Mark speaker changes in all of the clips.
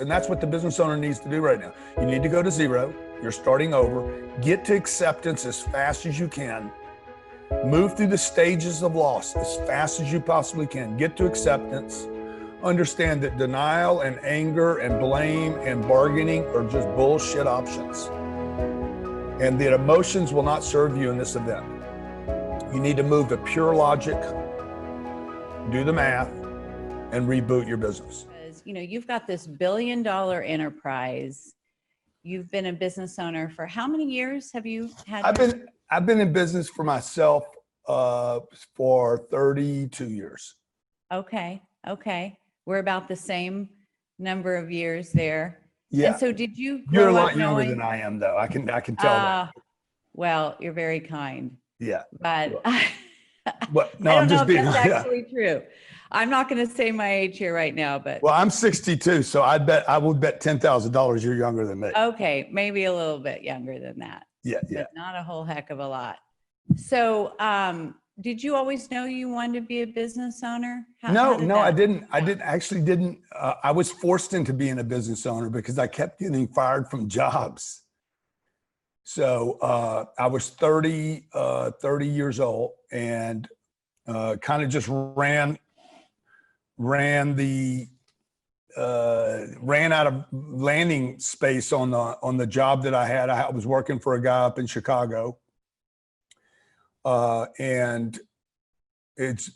Speaker 1: And that's what the business owner needs to do right now. You need to go to zero. You're starting over. Get to acceptance as fast as you can. Move through the stages of loss as fast as you possibly can. Get to acceptance. Understand that denial and anger and blame and bargaining are just bullshit options. And that emotions will not serve you in this event. You need to move to pure logic, do the math, and reboot your business.
Speaker 2: You know, you've got this $1 billion enterprise. You've been a business owner for how many years have you had?
Speaker 1: I've been in business for myself for 32 years.
Speaker 2: Okay. We're about the same number of years there.
Speaker 1: Yeah.
Speaker 2: And so did you grow
Speaker 1: You're a lot
Speaker 2: up
Speaker 1: younger
Speaker 2: knowing,
Speaker 1: than I am, though. I can tell that.
Speaker 2: Well, you're very kind.
Speaker 1: Yeah.
Speaker 2: But
Speaker 1: But no,
Speaker 2: I don't
Speaker 1: I'm just
Speaker 2: know
Speaker 1: being.
Speaker 2: if that's actually true. I'm not going to say my age here right now, but.
Speaker 1: Well, I'm 62, so I would bet $10,000 you're younger than me.
Speaker 2: Okay, maybe a little bit younger than that.
Speaker 1: Yeah.
Speaker 2: But not a whole heck of a lot. So, did you always know you wanted to be a business owner?
Speaker 1: No, I didn't. I didn't. I was forced into being a business owner because I kept getting fired from jobs. So I was 30 years old and kind of just ran out of landing space on the job that I had. I was working for a guy up in Chicago, and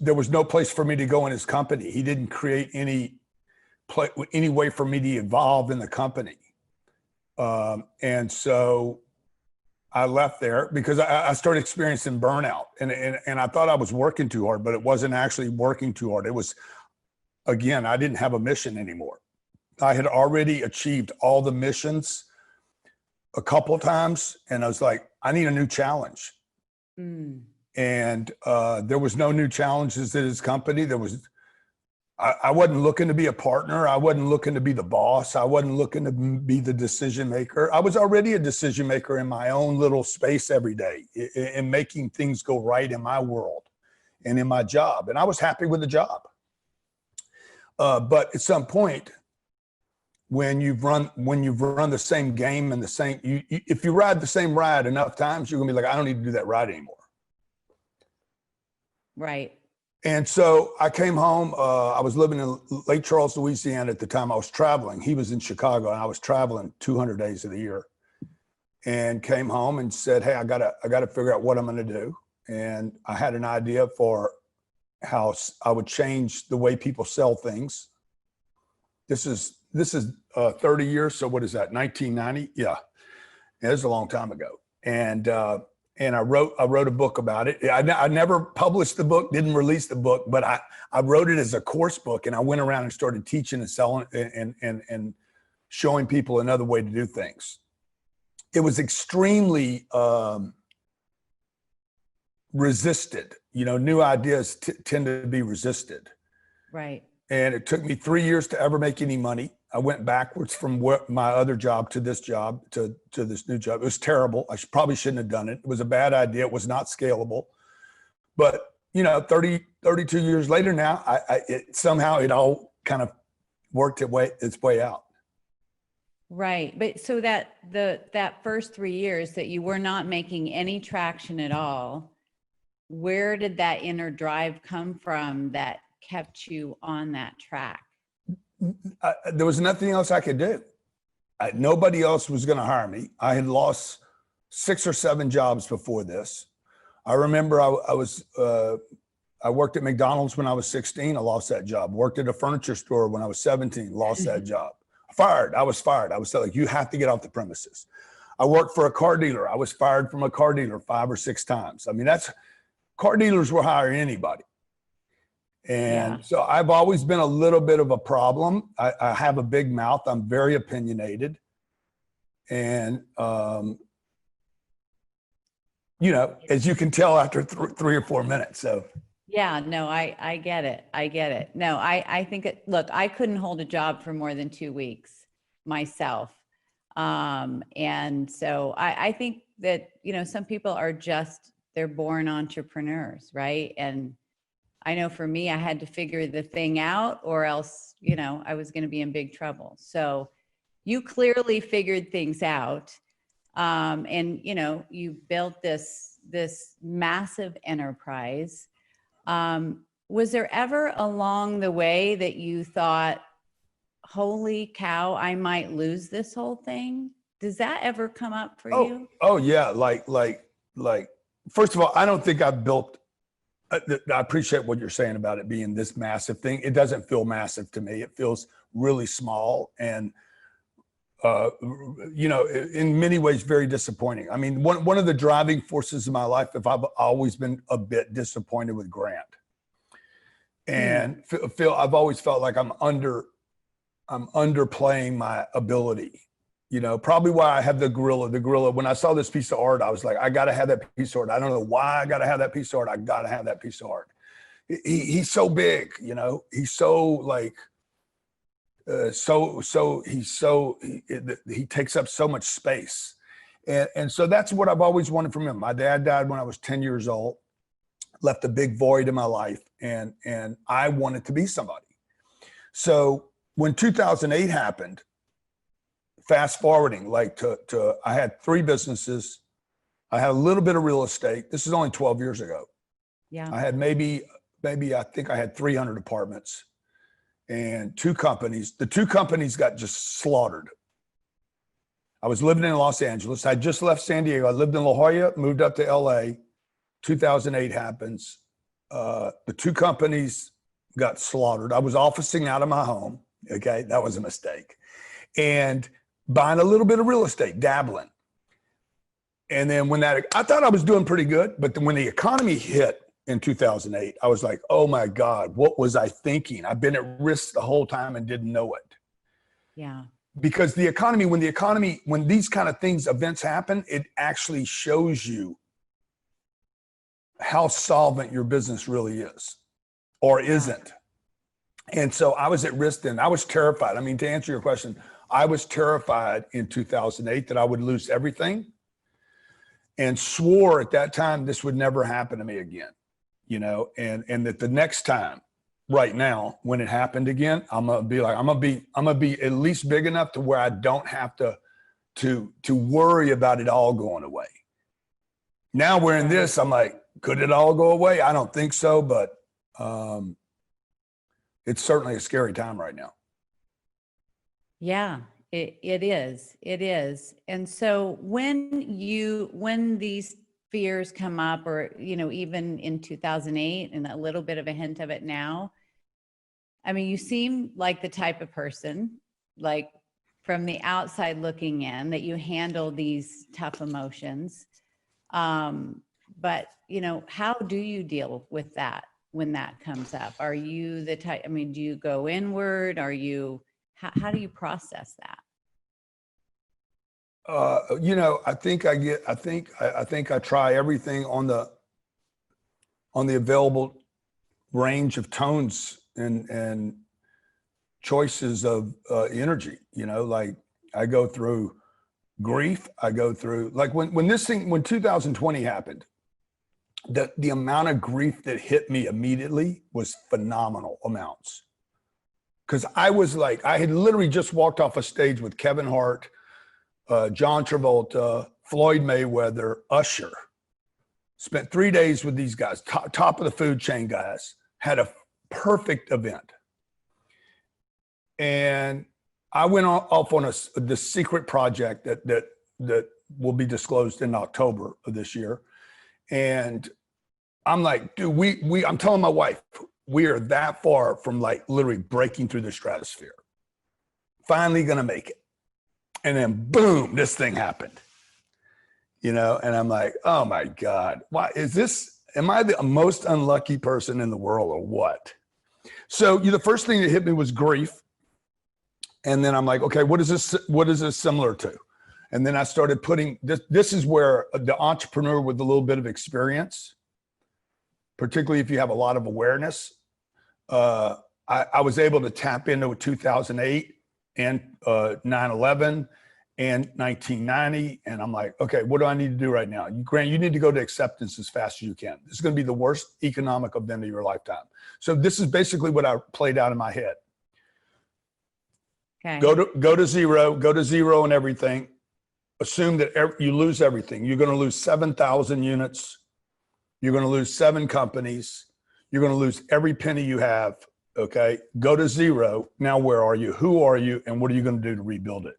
Speaker 1: there was no place for me to go in his company. He didn't create any way for me to evolve in the company, and so I left there because I started experiencing burnout, and I thought I was working too hard, but it wasn't actually working too hard. It was, again, I didn't have a mission anymore. I had already achieved all the missions a couple of times, and I was like, I need a new challenge. And there was no new challenges at his company. I wasn't looking to be a partner. I wasn't looking to be the boss. I wasn't looking to be the decision maker. I was already a decision maker in my own little space every day in making things go right in my world and in my job. And I was happy with the job. But at some point, when you've run the same game and if you ride the same ride enough times, you're gonna be like, I don't need to do that ride anymore.
Speaker 2: Right.
Speaker 1: And so I came home. I was living in Lake Charles, Louisiana at the time. I was traveling. He was in Chicago, and I was traveling 200 days of the year. And came home and said, "Hey, I gotta figure out what I'm going to do." And I had an idea for how I would change the way people sell things. This is 30 years. So what is that? 1990? Yeah, it was a long time ago. And I wrote a book about it. I never published the book, didn't release the book, but I wrote it as a course book, and I went around and started teaching and selling and showing people another way to do things. It was extremely resisted. You know, new ideas tend to be resisted.
Speaker 2: Right.
Speaker 1: And it took me 3 years to ever make any money. I went backwards from my other job to this job, to this new job. It was terrible. I probably shouldn't have done it. It was a bad idea. It was not scalable. But, 32 years later now, somehow it all kind of worked its way out.
Speaker 2: Right. But so that first 3 years that you were not making any traction at all, where did that inner drive come from that kept you on that track?
Speaker 1: There was nothing else I could do. Nobody else was going to hire me. I had lost 6 or 7 jobs before this. I remember I worked at McDonald's when I was 16. I lost that job. Worked at a furniture store when I was 17. Lost that job. I was fired. I was like, you have to get off the premises. I worked for a car dealer. I was fired from a car dealer 5 or 6 times. I mean, car dealers were hiring anybody. And so I've always been a little bit of a problem. I have a big mouth. I'm very opinionated. And, as you can tell after 3 or 4 minutes. So.
Speaker 2: Yeah, no, I get it. I get it. No, I think look, I couldn't hold a job for more than 2 weeks myself. And so I think that, some people are they're born entrepreneurs, right? And I know for me, I had to figure the thing out or else, I was going to be in big trouble. So you clearly figured things out. And, you know, you built this massive enterprise. Was there ever along the way that you thought, holy cow, I might lose this whole thing? Does that ever come up for you?
Speaker 1: Oh yeah. Like, first of all, I don't think I've built, I appreciate what you're saying about it being this massive thing. It doesn't feel massive to me. It feels really small and, you know, in many ways, very disappointing. I mean, one of the driving forces of my life, if I've always been a bit disappointed with Grant, and I've always felt like I'm underplaying my ability. You know, probably why I have the gorilla. When I saw this piece of art, I was like, I got to have that piece of art. I don't know why I got to have that piece of art. I got to have that piece of art. He's so big, you know, he's so like, he takes up so much space. And so that's what I've always wanted from him. My dad died when I was 10 years old, left a big void in my life. And I wanted to be somebody. So when 2008 happened, fast forwarding, like I had 3 businesses. I had a little bit of real estate. This is only 12 years ago.
Speaker 2: Yeah.
Speaker 1: I had maybe I think I had 300 apartments and 2 companies. The 2 companies got just slaughtered. I was living in Los Angeles. I just left San Diego. I lived in La Jolla, moved up to LA. 2008 happens. The 2 companies got slaughtered. I was officing out of my home. Okay. That was a mistake. And buying a little bit of real estate, dabbling. And then I thought I was doing pretty good, but then when the economy hit in 2008, I was like, oh my God, what was I thinking? I've been at risk the whole time and didn't know it.
Speaker 2: Yeah.
Speaker 1: Because when these kind of events happen, it actually shows you how solvent your business really is or isn't. And so I was at risk then. I was terrified. I mean, to answer your question, I was terrified in 2008 that I would lose everything and swore at that time this would never happen to me again, you know, and that the next time right now, when it happened again, I'm going to be at least big enough to where I don't have to worry about it all going away. Now we're in this, I'm like, could it all go away? I don't think so, but it's certainly a scary time right now.
Speaker 2: Yeah, it is. It is. And so when these fears come up, or, you know, even in 2008 and a little bit of a hint of it now, I mean, you seem like the type of person, like from the outside looking in, that you handle these tough emotions. But, you know, how do you deal with that when that comes up? Are you the type, I mean, do you go inward? How do you process that?
Speaker 1: You know, I think I try everything on the available range of tones and choices of energy, you know, like I go through grief. I go through, like when 2020 happened, the amount of grief that hit me immediately was phenomenal amounts. Cause I was like, I had literally just walked off a stage with Kevin Hart, John Travolta, Floyd Mayweather, Usher. Spent 3 days with these guys, top of the food chain guys, had a perfect event. And I went off on the secret project that will be disclosed in October of this year. And I'm like, dude, I'm telling my wife, we are that far from like literally breaking through the stratosphere. Finally gonna make it. And then boom, this thing happened. You know, and I'm like, oh my God, why is this? Am I the most unlucky person in the world or what? So the first thing that hit me was grief. And then I'm like, okay, what is this similar to? And then I started putting this is where the entrepreneur with a little bit of experience, particularly if you have a lot of awareness, I was able to tap into 2008 and 9/11 and 1990. And I'm like, okay, what do I need to do right now? Grant, you need to go to acceptance as fast as you can. This is going to be the worst economic event of your lifetime. So this is basically what I played out in my head.
Speaker 2: Okay.
Speaker 1: Go to zero and everything. Assume that you lose everything. You're going to lose 7,000 units. You're going to lose 7 companies. You're going to lose every penny you have. Okay. Go to zero. Now, where are you? Who are you? And what are you going to do to rebuild it?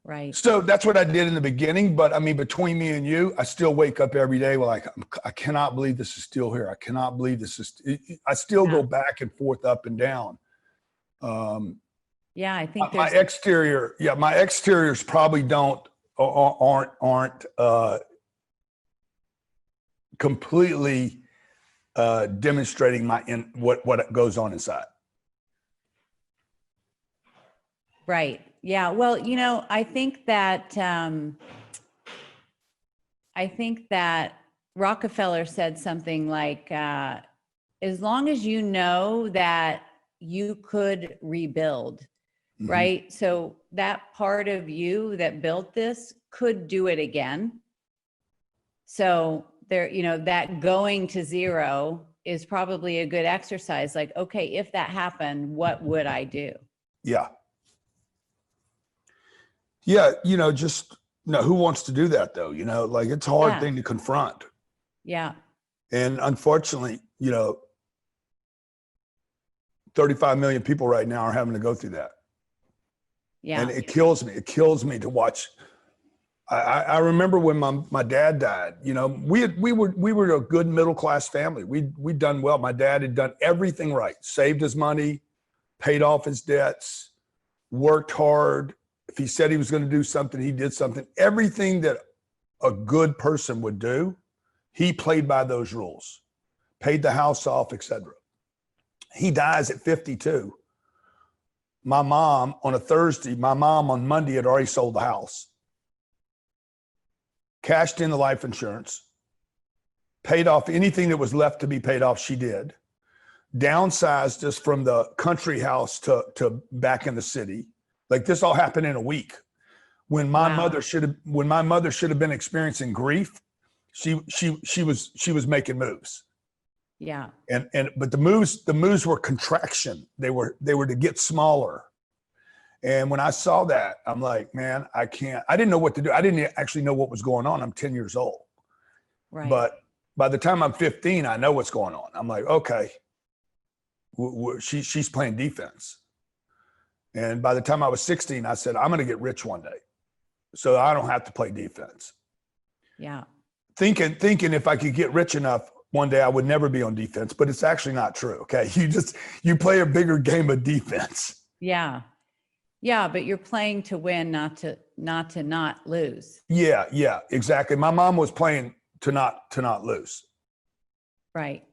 Speaker 2: Right.
Speaker 1: So that's what I did in the beginning. But I mean, between me and you, I still wake up every day like, I cannot believe this is still here. I cannot believe this is, I still go back and forth, up and down.
Speaker 2: Yeah, I think
Speaker 1: my exteriors probably aren't completely demonstrating what goes on inside.
Speaker 2: Right. Yeah. Well, I think that Rockefeller said something like, as long as you know that you could rebuild,
Speaker 1: Mm-hmm.
Speaker 2: right? So that part of you that built this could do it again. So there, that going to zero is probably a good exercise. Like, okay, if that happened, what would I do?
Speaker 1: Yeah. Yeah. Who wants to do that though? Like it's a hard thing to confront.
Speaker 2: Yeah.
Speaker 1: And unfortunately, 35 million people right now are having to go through that.
Speaker 2: Yeah.
Speaker 1: And it kills me. It kills me to watch. I remember when my dad died, we were a good middle-class family. We'd done well. My dad had done everything right, saved his money, paid off his debts, worked hard. If he said he was going to do something, he did something. Everything that a good person would do, he played by those rules, paid the house off, etc. He dies at 52. My mom on a Thursday, my mom on Monday had already sold the house, cashed in the life insurance, paid off anything that was left to be paid off. She did. Downsized us from the country house to back in the city. Like this all happened in a week. When my mother should have been experiencing grief, she was making moves.
Speaker 2: Yeah.
Speaker 1: But the moves were contraction. They were to get smaller. And when I saw that, I'm like, man, I didn't know what to do. I didn't actually know what was going on. I'm 10 years old.
Speaker 2: Right.
Speaker 1: But by the time I'm 15, I know what's going on. I'm like, okay, she's playing defense. And by the time I was 16, I said, I'm going to get rich one day, so I don't have to play defense.
Speaker 2: Yeah.
Speaker 1: Thinking if I could get rich enough one day, I would never be on defense, but it's actually not true. Okay. You play a bigger game of defense.
Speaker 2: Yeah. Yeah. But you're playing to win, not to not lose.
Speaker 1: Yeah. Yeah, exactly. My mom was playing to not lose.
Speaker 2: Right.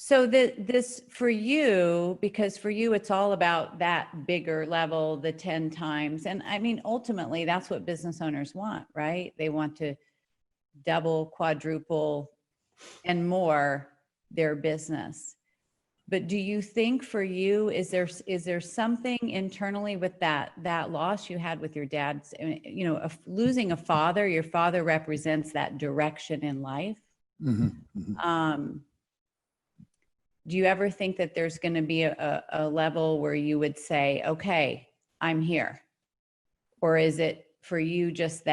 Speaker 2: So this for you, because for you, it's all about that bigger level, the 10 times. And I mean, ultimately that's what business owners want, right? They want to double, quadruple, and more their business. But do you think for you, is there something internally with that loss you had with your dad, losing a father? Your father represents that direction in life.
Speaker 1: Mm-hmm. Mm-hmm.
Speaker 2: Do you ever think that there's going to be a level where you would say, okay, I'm here? Or is it for you just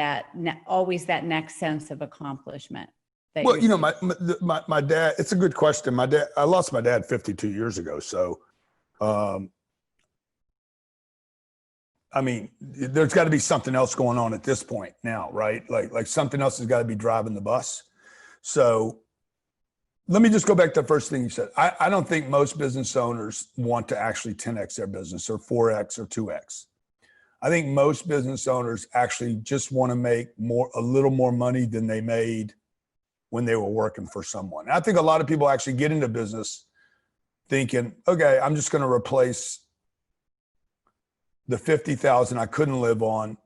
Speaker 2: always that next sense of accomplishment?
Speaker 1: Well, my dad, it's a good question. I lost my dad 52 years ago. So, I mean, there's got to be something else going on at this point now, right? Like something else has got to be driving the bus. So let me just go back to the first thing you said. I don't think most business owners want to actually 10X their business or 4X or 2X. I think most business owners actually just want to make a little more money than they made when they were working for someone. And I think a lot of people actually get into business thinking, okay, I'm just going to replace the 50,000 I couldn't live on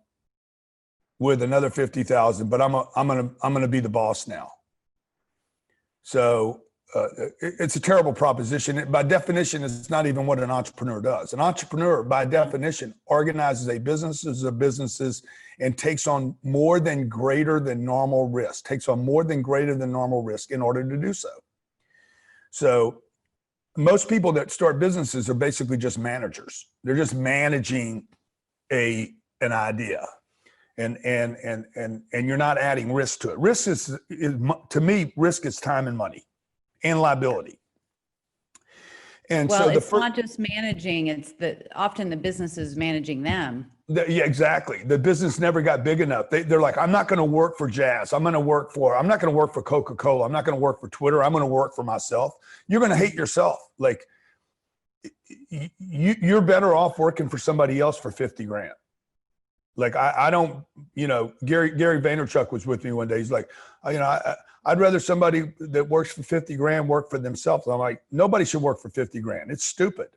Speaker 1: with another 50,000, but I'm going to be the boss now. So it's a terrible proposition. By definition, it's not even what an entrepreneur does. An entrepreneur, by definition, organizes businesses and takes on more than greater than normal risk, in order to do so. So most people that start businesses are basically just managers. They're just managing an idea. And you're not adding risk to it. Risk is to me, risk is time and money and liability. And
Speaker 2: well,
Speaker 1: so
Speaker 2: it's not just managing, it's often the business is managing them.
Speaker 1: Yeah, exactly. The business never got big enough. They're like, I'm not going to work for Jazz. I'm not going to work for Coca-Cola. I'm not going to work for Twitter. I'm going to work for myself. You're going to hate yourself. Like you're better off working for somebody else for 50 grand. Like I don't, Gary Vaynerchuk was with me one day. He's like, I'd rather somebody that works for 50 grand work for themselves. I'm like, nobody should work for 50 grand. It's stupid.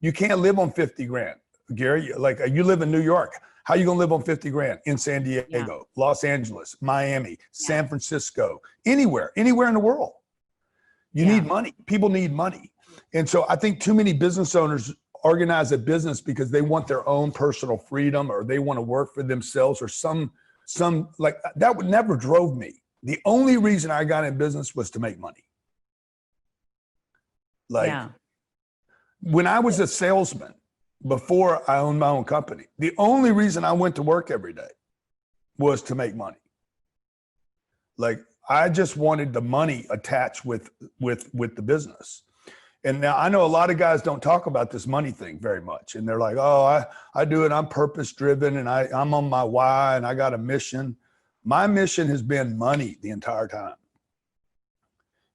Speaker 1: You can't live on 50 grand. Gary, like you live in New York. How you gonna live on 50 grand in San Diego, Los Angeles, Miami, San Francisco, anywhere in the world? You need money. People need money. And so I think too many business owners organize a business because they want their own personal freedom, or they want to work for themselves, or some like that would never drove me. The only reason I got in business was to make money. Like when I was a salesman, before I owned my own company, the only reason I went to work every day was to make money. Like I just wanted the money attached with the business. And now I know a lot of guys don't talk about this money thing very much. And they're like, oh, I do it. I'm purpose driven and I'm on my why and I got a mission. My mission has been money the entire time.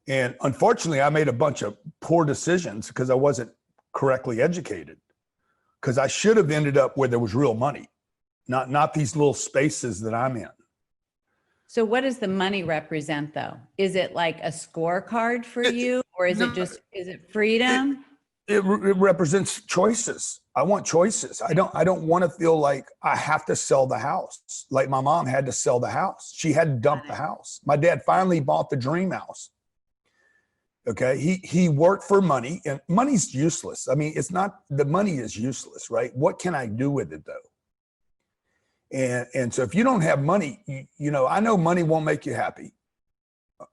Speaker 1: And unfortunately, I made a bunch of poor decisions because I wasn't correctly educated. Because I should have ended up where there was real money, not these little spaces that I'm in.
Speaker 2: So what does the money represent though? Is it like a scorecard for you, or is it freedom?
Speaker 1: It represents choices. I want choices. I don't want to feel like I have to sell the house. Like my mom had to sell the house. She had to dump the house. My dad finally bought the dream house. Okay. He worked for money, and money's useless. I mean, it's not, the money is useless, right? What can I do with it though? And so if you don't have money, I know money won't make you happy.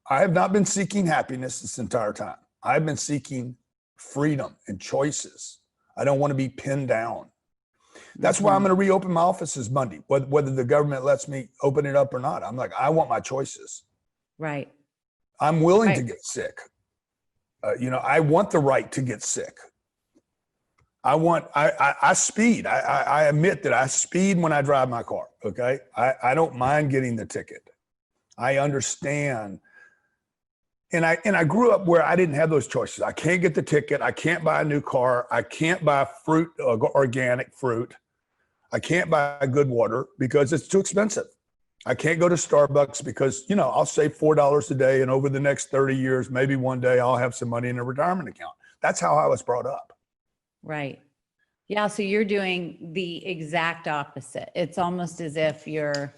Speaker 1: I have not been seeking happiness this entire time. I've been seeking freedom and choices. I don't want to be pinned down. That's why I'm going to reopen my offices Monday, whether the government lets me open it up or not. I'm like, I want my choices.
Speaker 2: Right.
Speaker 1: I'm willing to get sick. I want the right to get sick. I speed. I admit that I speed when I drive my car. Okay. I don't mind getting the ticket. I understand. And I grew up where I didn't have those choices. I can't get the ticket. I can't buy a new car. I can't buy fruit, organic fruit. I can't buy good water because it's too expensive. I can't go to Starbucks because, I'll save $4 a day. And over the next 30 years, maybe one day I'll have some money in a retirement account. That's how I was brought up. Right.
Speaker 2: Yeah. So you're doing the exact opposite. It's almost as if you're,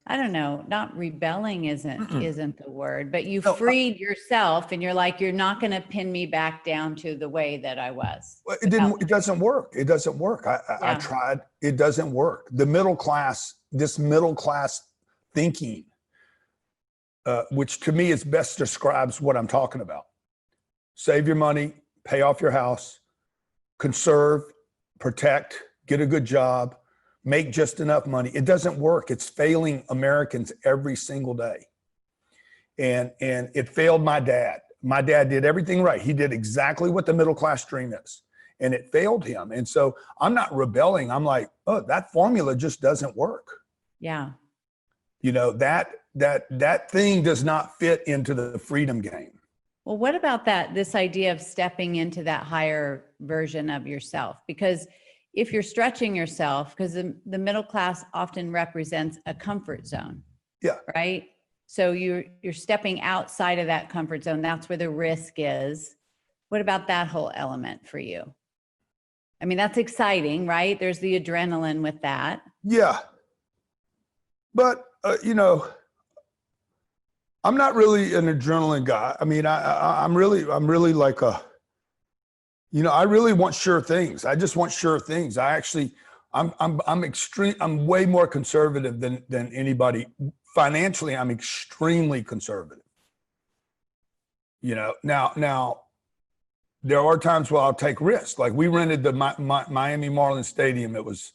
Speaker 2: I don't know, not rebelling isn't the word, but you freed yourself and you're like, you're not going to pin me back down to the way that I was.
Speaker 1: Well, it doesn't work. It doesn't work. I tried. It doesn't work. This middle class thinking, which to me is best describes what I'm talking about. Save your money, pay off your house, conserve, protect, get a good job, make just enough money. It doesn't work. It's failing Americans every single day. And it failed my dad. My dad did everything right. He did exactly what the middle class dream is. And it failed him. And so I'm not rebelling. I'm like, oh, that formula just doesn't work.
Speaker 2: Yeah.
Speaker 1: That thing does not fit into the freedom game.
Speaker 2: Well, what about this idea of stepping into that higher version of yourself? Because if you're stretching yourself, because the middle class often represents a comfort zone.
Speaker 1: Yeah.
Speaker 2: Right. So you're stepping outside of that comfort zone. That's where the risk is. What about that whole element for you? I mean, that's exciting, right? There's the adrenaline with that.
Speaker 1: Yeah. But, I'm not really an adrenaline guy. I mean, I'm really like I really want sure things. I just want sure things. I'm way more conservative than anybody. Financially, I'm extremely conservative. Now there are times where I'll take risks. Like we rented the Miami Marlins Stadium. That was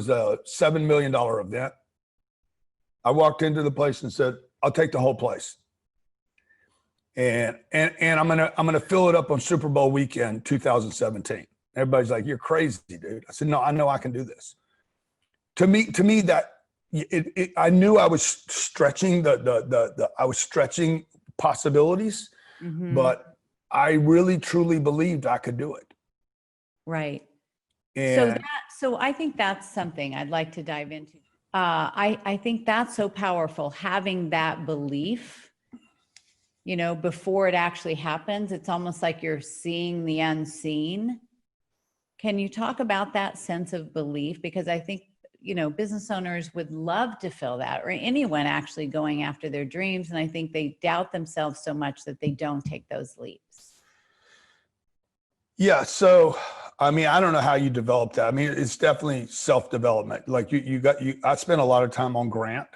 Speaker 1: a $7 million event. I walked into the place and said, I'll take the whole place. And I'm gonna fill it up on Super Bowl weekend 2017. Everybody's like, you're crazy, dude. I said, no, I know I can do this. To me, that I knew I was stretching I was stretching possibilities, but I really truly believed I could do it.
Speaker 2: Right.
Speaker 1: And
Speaker 2: So I think that's something I'd like to dive into. I think that's so powerful, having that belief, you know, before it actually happens. It's almost like you're seeing the unseen. Can you talk about that sense of belief? Because I think, you know, business owners would love to feel that, or anyone actually going after their dreams. And I think they doubt themselves so much that they don't take those leaps.
Speaker 1: yeah, so I mean, I don't know how you develop that. I mean, it's definitely self-development. Like I spent a lot of time on Grant,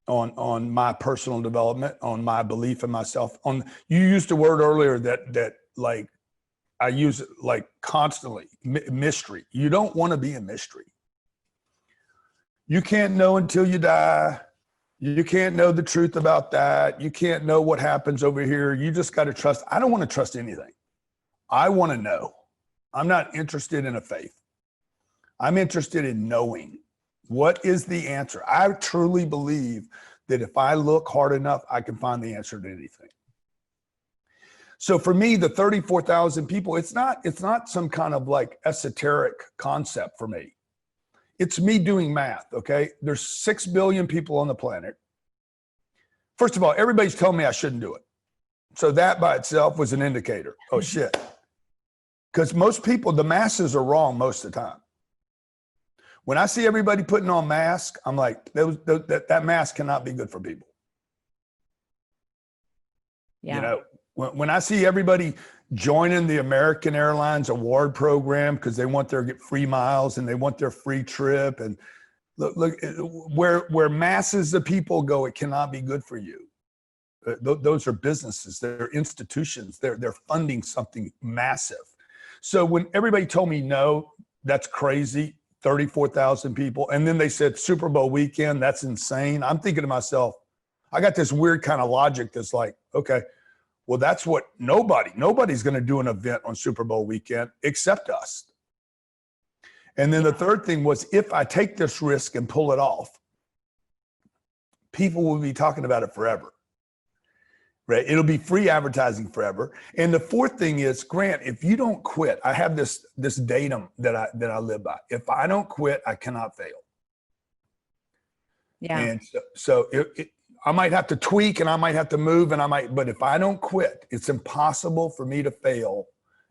Speaker 1: on my personal development, on my belief in myself. You used the word earlier that like I use it like constantly, mystery. You don't want to be a mystery. You can't know until you die. You can't know the truth about that. You can't know what happens over here. You just got to trust. I don't want to trust anything. I want to know. I'm not interested in a faith. I'm interested in knowing what is the answer. I truly believe that if I look hard enough, I can find the answer to anything. So for me, the 34,000 people, it's not some kind of like esoteric concept for me. It's me doing math, okay? There's 6 billion people on the planet. First of all, everybody's telling me I shouldn't do it. So that by itself was an indicator. Oh shit. Because most people, the masses are wrong most of the time. When I see everybody putting on masks, I'm like, that mask cannot be good for people.
Speaker 2: Yeah.
Speaker 1: You know, when I see everybody joining the American Airlines award program because they want their free miles and they want their free trip, and look where masses of people go, it cannot be good for you. Those are businesses, they're institutions, they're funding something massive. So when everybody told me no, that's crazy, 34,000 people, and then they said Super Bowl weekend, that's insane. I'm thinking to myself, I got this weird kind of logic that's like, okay, well, that's what nobody's going to do an event on Super Bowl weekend except us. And then the third thing was, if I take this risk and pull it off, people will be talking about it forever. Right? It'll be free advertising forever. And the fourth thing is, Grant, if you don't quit, I have this datum that I live by. If I don't quit, I cannot fail.
Speaker 2: Yeah.
Speaker 1: And so I might have to tweak and I might have to move but if I don't quit, it's impossible for me to fail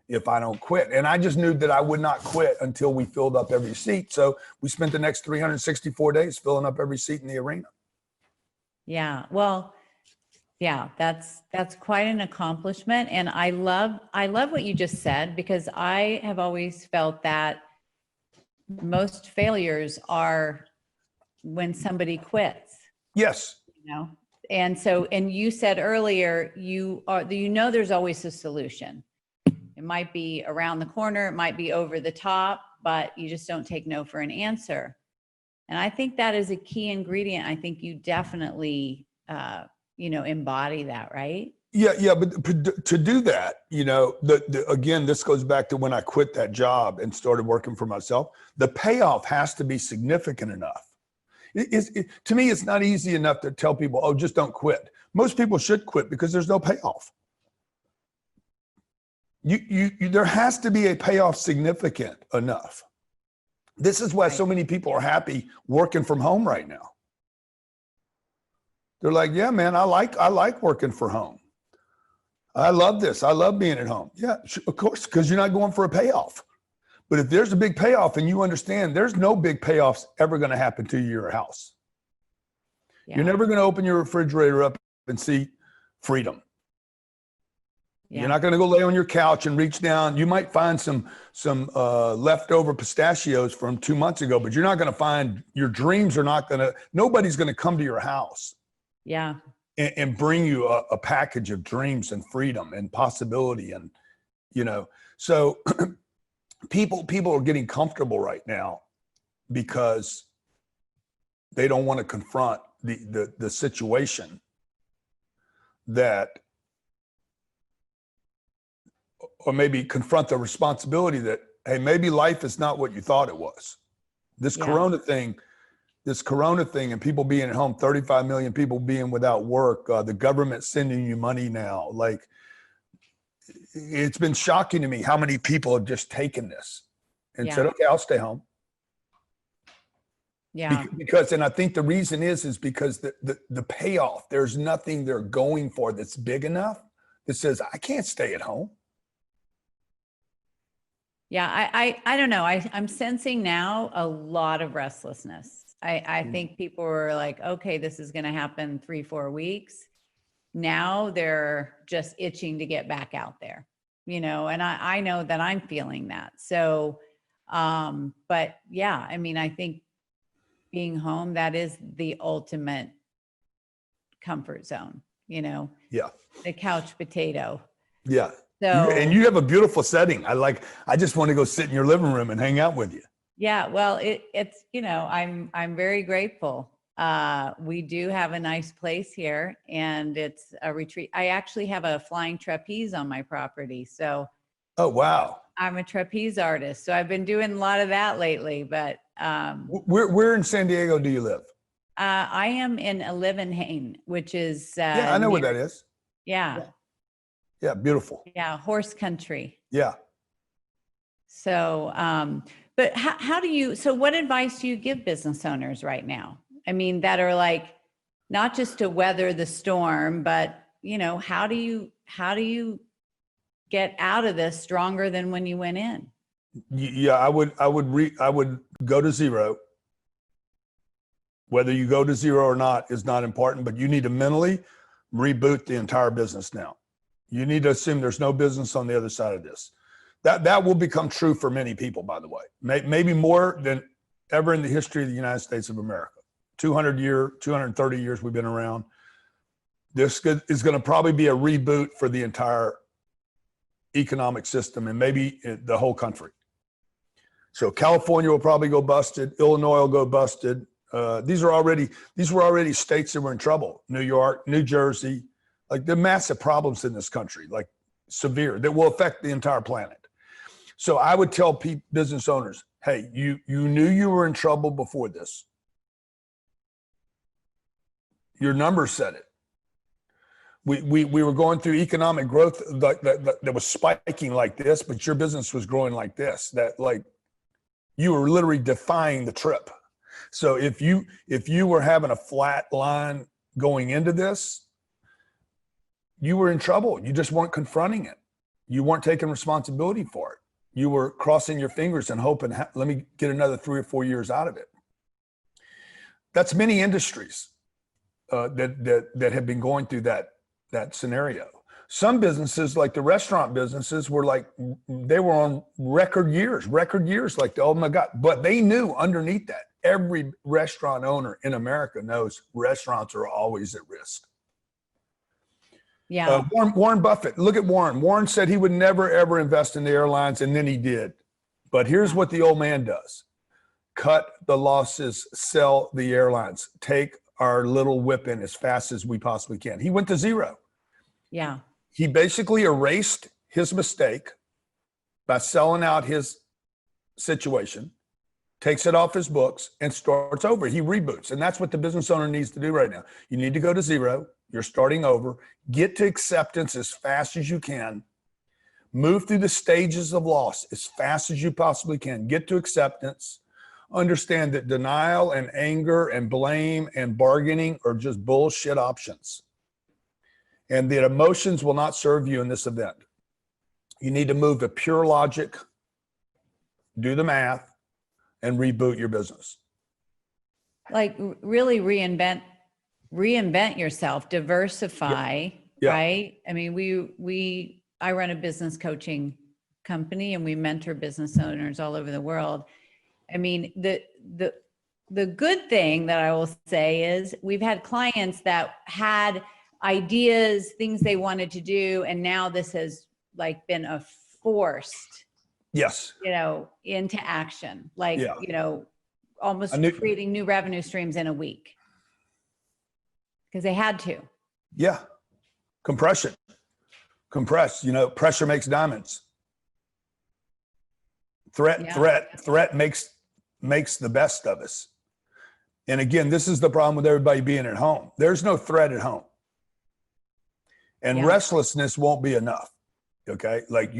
Speaker 1: if I don't quit. And I just knew that I would not quit until we filled up every seat. So we spent the next 364 days filling up every seat in the arena.
Speaker 2: Yeah. Well, yeah, that's quite an accomplishment. And I love what you just said, because I have always felt that most failures are when somebody quits.
Speaker 1: Yes.
Speaker 2: You know, and so, and you said earlier, there's always a solution. It might be around the corner, it might be over the top, but you just don't take no for an answer. And I think that is a key ingredient. I think you definitely, embody that, right?
Speaker 1: Yeah. But to do that, again, this goes back to when I quit that job and started working for myself. The payoff has to be significant enough. To me, it's not easy enough to tell people, oh, just don't quit. Most people should quit because there's no payoff. There has to be a payoff significant enough. This is why so many people are happy working from home right now. They're like, yeah, man, I like working from home. I love this. I love being at home. Yeah, of course, because you're not going for a payoff. But if there's a big payoff and you understand there's no big payoffs ever going to happen to your house. Yeah. You're never going to open your refrigerator up and see freedom. Yeah. You're not going to go lay on your couch and reach down. You might find some leftover pistachios from 2 months ago, but you're not going to find, your dreams are not going to, nobody's going to come to your house.
Speaker 2: Yeah.
Speaker 1: and bring you a package of dreams and freedom and possibility. And, so people are getting comfortable right now because they don't want to confront the situation that, or maybe confront the responsibility that, hey, maybe life is not what you thought it was. This Corona thing, and people being at home, 35 million people being without work, the government sending you money now. Like, it's been shocking to me how many people have just taken this and said, okay, I'll stay home.
Speaker 2: Yeah.
Speaker 1: Because, and I think the reason is because the payoff, there's nothing they're going for that's big enough that says, I can't stay at home.
Speaker 2: Yeah, I don't know. I'm sensing now a lot of restlessness. I think people were like, okay, this is going to happen 3-4 weeks. Now they're just itching to get back out there, and I know that I'm feeling that. So, but yeah, I mean, I think being home, that is the ultimate comfort zone,
Speaker 1: Yeah.
Speaker 2: the couch potato.
Speaker 1: Yeah.
Speaker 2: So,
Speaker 1: and you have a beautiful setting. I just want to go sit in your living room and hang out with you.
Speaker 2: Yeah, well, it's, I'm very grateful. We do have a nice place here, and it's a retreat. I actually have a flying trapeze on my property. So,
Speaker 1: oh, wow.
Speaker 2: I'm a trapeze artist. So I've been doing a lot of that lately, but,
Speaker 1: where in San Diego do you live?
Speaker 2: I am in Livenhain, which is,
Speaker 1: yeah, I know where that is.
Speaker 2: Yeah.
Speaker 1: Yeah. Beautiful.
Speaker 2: Yeah. Horse country.
Speaker 1: Yeah.
Speaker 2: So, but so what advice do you give business owners right now? I mean, that are like, not just to weather the storm, but how do you get out of this stronger than when you went in?
Speaker 1: Yeah, I would go to zero. Whether you go to zero or not is not important, but you need to mentally reboot the entire business now. You need to assume there's no business on the other side of this. That will become true for many people, by the way, maybe more than ever in the history of the United States of America. 230 years we've been around. This is going to probably be a reboot for the entire economic system and maybe the whole country. So California will probably go busted. Illinois will go busted. These were already states that were in trouble. New York, New Jersey, like there are massive problems in this country, like severe, that will affect the entire planet. So I would tell business owners, hey, you knew you were in trouble before this. Your numbers said it. We were going through economic growth that was spiking like this, but your business was growing like this, that like you were literally defying the trip. So if you were having a flat line going into this, you were in trouble. You just weren't confronting it. You weren't taking responsibility for it. You were crossing your fingers and hoping, let me get another 3 or 4 years out of it. That's many industries that have been going through that scenario. Some businesses, like the restaurant businesses, they were on record years, like, oh my God. But they knew underneath that, every restaurant owner in America knows restaurants are always at risk.
Speaker 2: Yeah.
Speaker 1: Warren Buffett, look at Warren. Warren said he would never, ever invest in the airlines, and then he did. But here's what the old man does. Cut the losses, sell the airlines, take our little whip in as fast as we possibly can. He went to zero.
Speaker 2: Yeah.
Speaker 1: He basically erased his mistake by selling out his situation, takes it off his books, and starts over. He reboots. And that's what the business owner needs to do right now. You need to go to zero. You're starting over. Get to acceptance as fast as you can. Move through the stages of loss as fast as you possibly can. Get to acceptance. Understand that denial and anger and blame and bargaining are just bullshit options. And that emotions will not serve you in this event. You need to move to pure logic, do the math, and reboot your business.
Speaker 2: Like really reinvent yourself, diversify, right? I mean, I run a business coaching company and we mentor business owners all over the world. I mean, the good thing that I will say is we've had clients that had ideas, things they wanted to do. And now this has like been a forced,
Speaker 1: Yes.
Speaker 2: into action, like,
Speaker 1: Yeah.
Speaker 2: almost creating new revenue streams in a week because they had to.
Speaker 1: Yeah. Compress, pressure makes diamonds. Threat makes the best of us. And again, this is the problem with everybody being at home. There's no threat at home. And restlessness won't be enough. Okay. Like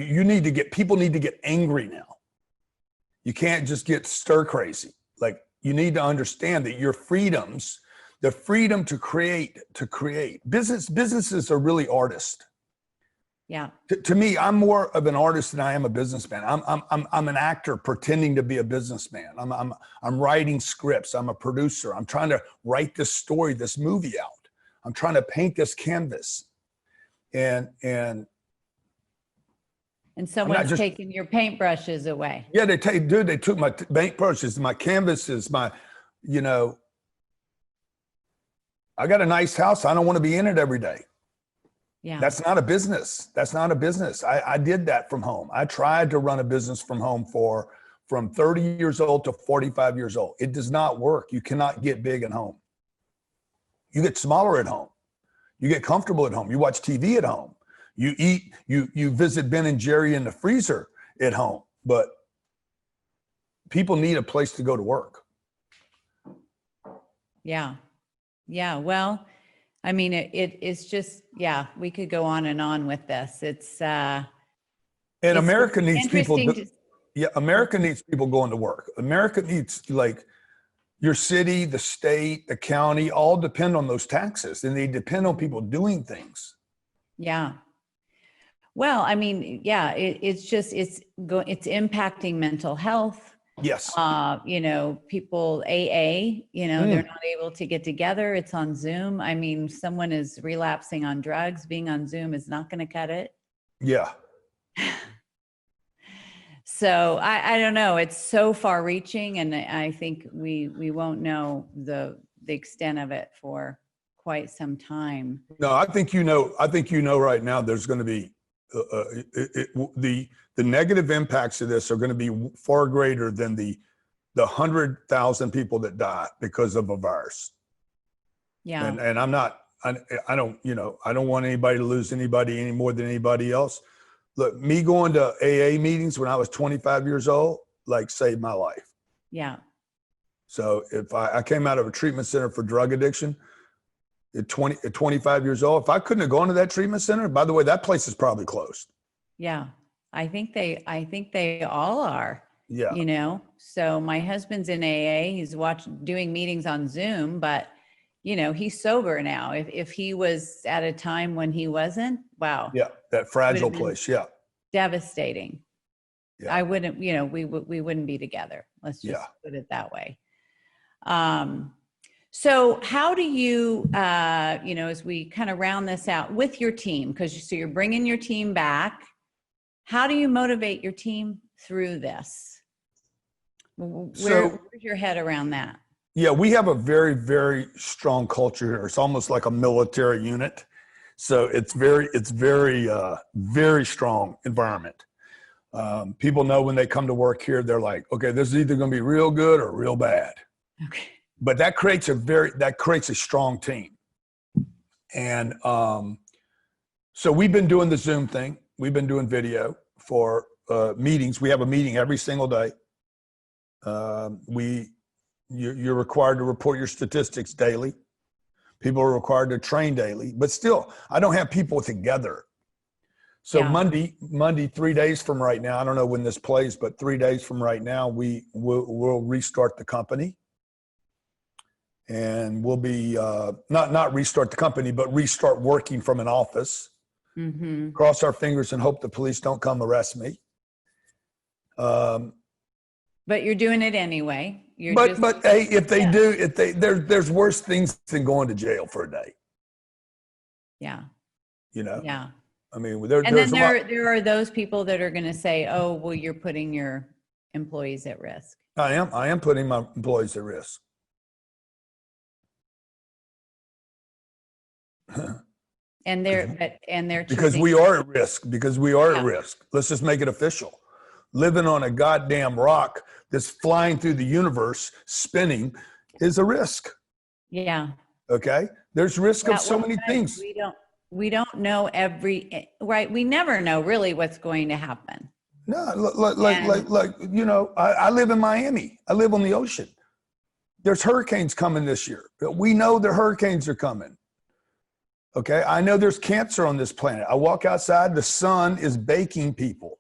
Speaker 1: people need to get angry now. You can't just get stir crazy. Like you need to understand that your freedoms, the freedom to create. Businesses are really artists.
Speaker 2: Yeah.
Speaker 1: To me, I'm more of an artist than I am a businessman. I'm an actor pretending to be a businessman. I'm writing scripts. I'm a producer. I'm trying to write this story, this movie out. I'm trying to paint this canvas. And
Speaker 2: someone's taking your paintbrushes away.
Speaker 1: Yeah, they took my paintbrushes, my canvases, I got a nice house. I don't want to be in it every day.
Speaker 2: Yeah.
Speaker 1: That's not a business. I did that from home. I tried to run a business from home from 30 years old to 45 years old. It does not work. You cannot get big at home. You get smaller at home. You get comfortable at home. You watch TV at home. You eat, you visit Ben and Jerry in the freezer at home, but people need a place to go to work.
Speaker 2: Yeah. Yeah. Well, I mean, it's just, we could go on and on with this.
Speaker 1: America needs people. America needs people going to work. America needs, like, your city, the state, the county, all depend on those taxes, and they depend on people doing things.
Speaker 2: Yeah. Well, I mean, it's impacting mental health.
Speaker 1: Yes.
Speaker 2: People AA, they're not able to get together. It's on Zoom. I mean, someone is relapsing on drugs. Being on Zoom is not going to cut it.
Speaker 1: Yeah.
Speaker 2: So I don't know. It's so far reaching, and I think we won't know the extent of it for quite some time.
Speaker 1: No, I think right now there's going to be the negative impacts of this are going to be far greater than the 100,000 people that die because of a virus.
Speaker 2: Yeah.
Speaker 1: And I don't want anybody to lose anybody any more than anybody else. Look, me going to AA meetings when I was 25 years old, like, saved my life.
Speaker 2: Yeah.
Speaker 1: So if I came out of a treatment center for drug addiction at 25 years old, if I couldn't have gone to that treatment center, by the way, that place is probably closed.
Speaker 2: Yeah. I think they all are.
Speaker 1: Yeah.
Speaker 2: So my husband's in AA, he's doing meetings on Zoom, but he's sober now. If he was at a time when he wasn't, wow.
Speaker 1: Yeah. That fragile place. Yeah.
Speaker 2: Devastating.
Speaker 1: Yeah.
Speaker 2: I wouldn't, we wouldn't be together. Let's just put it that way. So how do you, as we kind of round this out with your team, so you're bringing your team back, how do you motivate your team through this? Where's your head around that?
Speaker 1: Yeah, we have a very, very strong culture here. It's almost like a military unit. So it's very, very strong environment. People know when they come to work here, they're like, okay, this is either going to be real good or real bad.
Speaker 2: Okay.
Speaker 1: But that creates a strong team. And so we've been doing the Zoom thing. We've been doing video for meetings. We have a meeting every single day. You're required to report your statistics daily. People are required to train daily, but still, I don't have people together. So Monday, 3 days from right now, I don't know when this plays, but 3 days from right now, we'll restart the company. And we'll be, not restart the company, but restart working from an office. Mm-hmm. Cross our fingers and hope the police don't come arrest me.
Speaker 2: But you're doing it anyway.
Speaker 1: But hey, if they do, there's worse things than going to jail for a day.
Speaker 2: Yeah.
Speaker 1: Yeah. I mean,
Speaker 2: there are those people that are going to say, "Oh, well, you're putting your employees at risk."
Speaker 1: I am putting my employees at risk.
Speaker 2: And they're
Speaker 1: Because
Speaker 2: choosing.
Speaker 1: we are at risk. Because we are at
Speaker 2: Yeah.
Speaker 1: risk. Let's just make it official. Living on a goddamn rock that's flying through the universe, spinning, is a risk.
Speaker 2: Yeah.
Speaker 1: Okay. There's risk of so many things.
Speaker 2: We don't know right. We never know really what's going to happen.
Speaker 1: No, like you know, I live in Miami. I live on the ocean. There's hurricanes coming this year. We know the hurricanes are coming. Okay. I know there's cancer on this planet. I walk outside, the sun is baking people.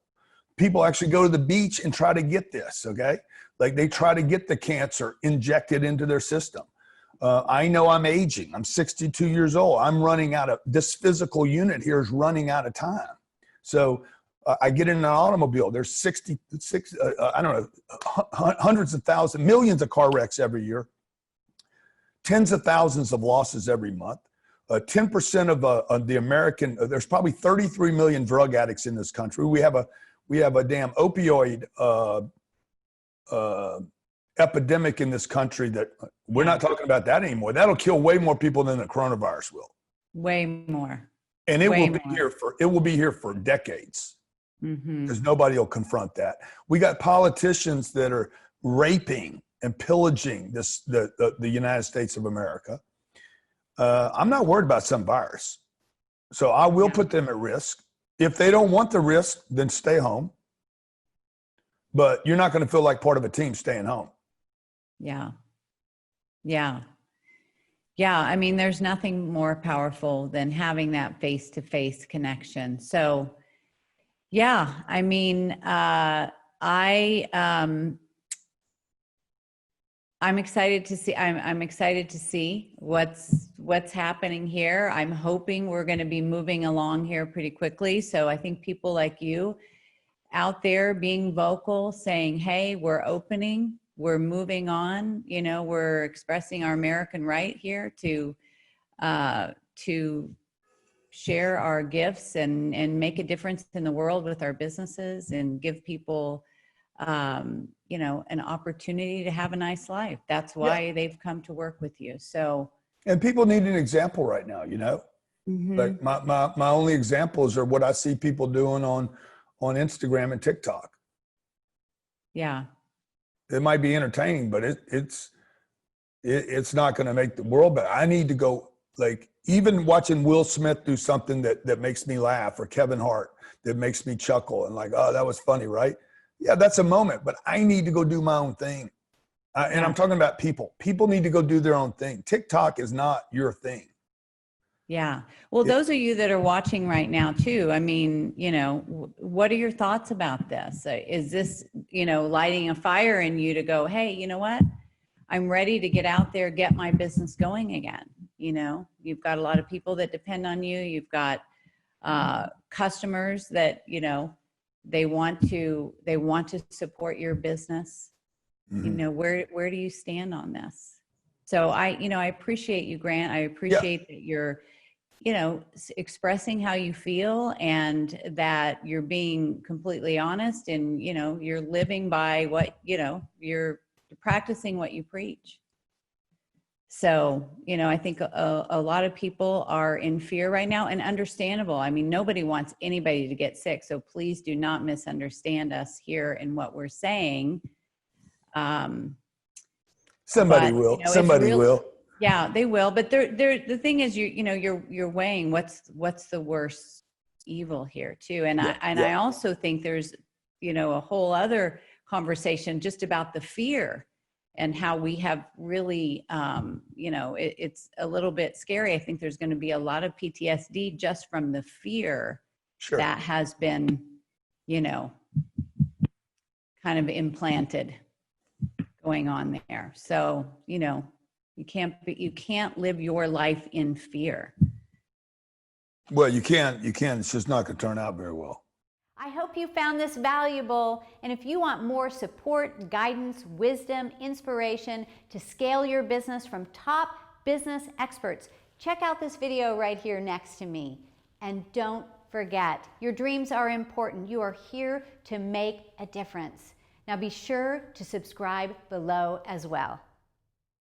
Speaker 1: People actually go to the beach and try to get this. Okay. Like they try to get the cancer injected into their system. I know I'm aging. I'm 62 years old. I'm running out of, this physical unit here is running out of time. So I get in an automobile. There's 66, I don't know, hundreds of thousands, millions of car wrecks every year, tens of thousands of losses every month. 10% of the American, there's probably 33 million drug addicts in this country. We have a damn opioid epidemic in this country that we're not talking about that anymore. That'll kill way more people than the coronavirus will.
Speaker 2: Way more.
Speaker 1: And it will be here for decades. Because nobody will confront that. We got politicians that are raping and pillaging the United States of America. I'm not worried about some virus. So I will put them at risk. If they don't want the risk, then stay home. But you're not going to feel like part of a team staying home.
Speaker 2: Yeah. Yeah. Yeah. I mean, there's nothing more powerful than having that face-to-face connection. So, yeah, I mean, I'm excited to see, I'm excited to see what's happening here. I'm hoping we're going to be moving along here pretty quickly. So I think people like you out there being vocal, saying, hey, we're opening, we're moving on, you know, we're expressing our American right here to share our gifts and make a difference in the world with our businesses and give people, you know, an opportunity to have a nice life. That's why they've come to work with you. So,
Speaker 1: and people need an example right now, you know, like my only examples are what I see people doing on Instagram and TikTok.
Speaker 2: Yeah.
Speaker 1: It might be entertaining, but it's not going to make the world better. I need to go, like, even watching Will Smith do something that makes me laugh, or Kevin Hart that makes me chuckle and like, oh, that was funny, right? Yeah, that's a moment, but I need to go do my own thing. And I'm talking about people. People need to go do their own thing. TikTok is not your thing.
Speaker 2: Yeah. Well, those of you that are watching right now too, I mean, you know, what are your thoughts about this? Is this, you know, lighting a fire in you to go, hey, you know what? I'm ready to get out there, get my business going again. You know, you've got a lot of people that depend on you. You've got customers that, you know, they want to support your business. You know, where do you stand on this? So I appreciate you, Grant. I appreciate that you're, you know, expressing how you feel and that you're being completely honest and, you know, you're living by what, you know, you're practicing what you preach. So, you know, I think a lot of people are in fear right now, and understandable. I mean, nobody wants anybody to get sick. So please do not misunderstand us here in what we're saying.
Speaker 1: Somebody will. You know, somebody will.
Speaker 2: Yeah, they will. But the thing is, you're weighing what's the worst evil here too. And I also think there's, you know, a whole other conversation just about the fear and how we have really, you know, it's a little bit scary. I think there's going to be a lot of PTSD just from the fear that has been, you know, kind of implanted going on there. So, you know, you can't live your life in fear.
Speaker 1: Well, you can. It's just not going to turn out very well.
Speaker 3: I hope you found this valuable, and if you want more support, guidance, wisdom, inspiration to scale your business from top business experts, check out this video right here next to me. And don't forget, your dreams are important. You are here to make a difference. Now be sure to subscribe below as well.